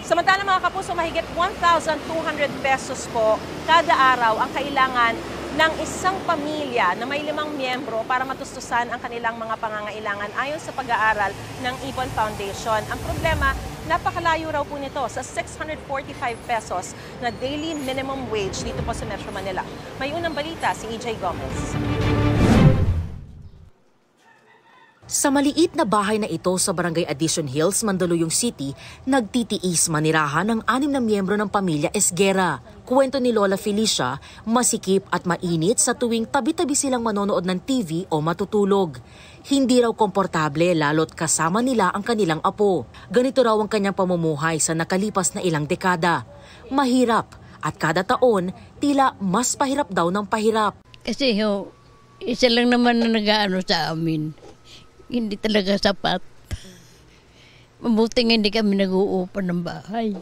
Samantala mga kapuso, mahigit 1,200 pesos po kada araw ang kailangan ng isang pamilya na may 5 miyembro para matustusan ang kanilang mga pangangailangan ayon sa pag-aaral ng Ibon Foundation. Ang problema, napakalayo raw po nito sa 645 pesos na daily minimum wage dito po sa Metro Manila. May unang balita si EJ Gomez. Sa maliit na bahay na ito sa Barangay Addition Hills, Mandaluyong City, nagtitiis manirahan ng 6 na miyembro ng pamilya Esguera. Kwento ni Lola Felicia, masikip at mainit sa tuwing tabi-tabi silang manonood ng TV o matutulog. Hindi raw komportable lalo't kasama nila ang kanilang apo. Ganito raw ang kanyang pamumuhay sa nakalipas na ilang dekada. Mahirap at kada taon, tila mas pahirap daw ng pahirap. Kasi isa lang naman na nag-aano sa amin. Hindi talaga sapat. Mabuting hindi kami nag-uupa ng bahay.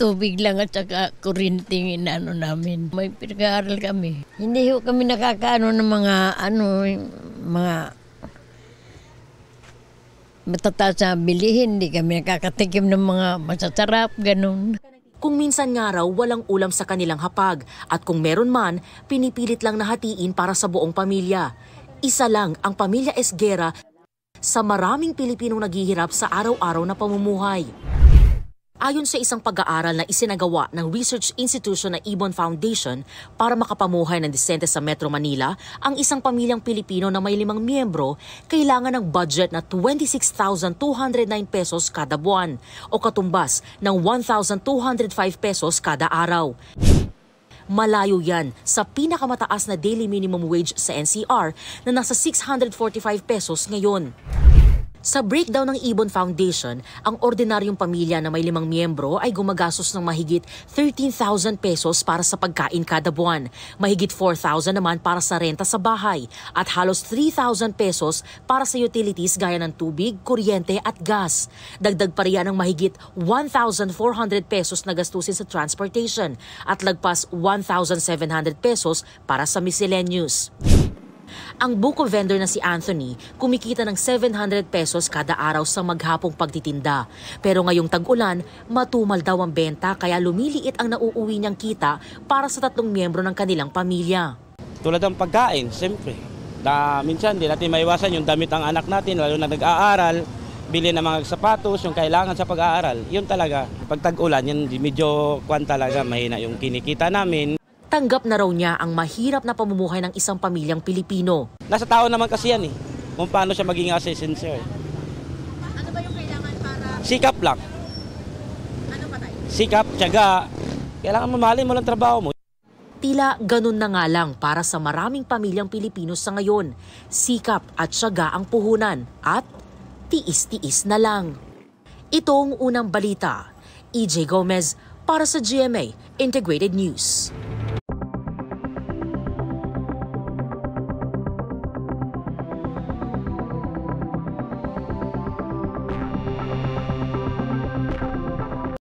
Tubig lang at saka kurinting inano namin. May pinag-aaral kami. Hindi kami nakakaano ng mga matataas na bilihin. Hindi kami nakakatikim ng mga masasarap, ganun. Kung minsan nga raw walang ulam sa kanilang hapag at kung meron man, pinipilit lang na hatiin para sa buong pamilya. Isa lang ang pamilya Esguera sa maraming Pilipinong naghihirap sa araw-araw na pamumuhay. Ayon sa isang pag-aaral na isinagawa ng research institution na Ibon Foundation para makapamuhay ng disente sa Metro Manila, ang isang pamilyang Pilipino na may 5 miyembro kailangan ng budget na 26,209 pesos kada buwan o katumbas ng 1,205 pesos kada araw. Malayo yan sa pinakamataas na daily minimum wage sa NCR na nasa 645 pesos ngayon. Sa breakdown ng Ibon Foundation, ang ordinaryong pamilya na may 5 miyembro ay gumagastos ng mahigit 13,000 pesos para sa pagkain kada buwan, mahigit 4,000 naman para sa renta sa bahay at halos 3,000 pesos para sa utilities gaya ng tubig, kuryente at gas. Dagdag pa riyan ang mahigit 1,400 pesos na gastusin sa transportation at lagpas 1,700 pesos para sa miscellaneous. Ang buko vendor na si Anthony kumikita ng 700 pesos kada araw sa maghapong pagtitinda. Pero ngayong tag-ulan, matumal daw ang benta kaya lumiliit ang nauuwi niyang kita para sa 3 miyembro ng kanilang pamilya. Tulad ng pagkain, siyempre. Minsan di natin maiwasan yung damit ng anak natin, lalo na nag-aaral, bili ng mga sapatos, yung kailangan sa pag-aaral. Yun talaga, pag tag-ulan, yun medyo talaga mahina yung kinikita namin. Tanggap na raw niya ang mahirap na pamumuhay ng isang pamilyang Pilipino. Nasa tao naman kasi yan kung paano siya maging sincere. Ano ba yung kailangan para... Sikap lang. Ano pa tayo? Sikap, tiyaga. Kailangan mamahalin mo lang trabaho mo. Tila ganun na nga lang para sa maraming pamilyang Pilipino sa ngayon. Sikap at tiyaga ang puhunan at tiis-tiis na lang. Ito ang unang balita. EJ Gomez para sa GMA Integrated News.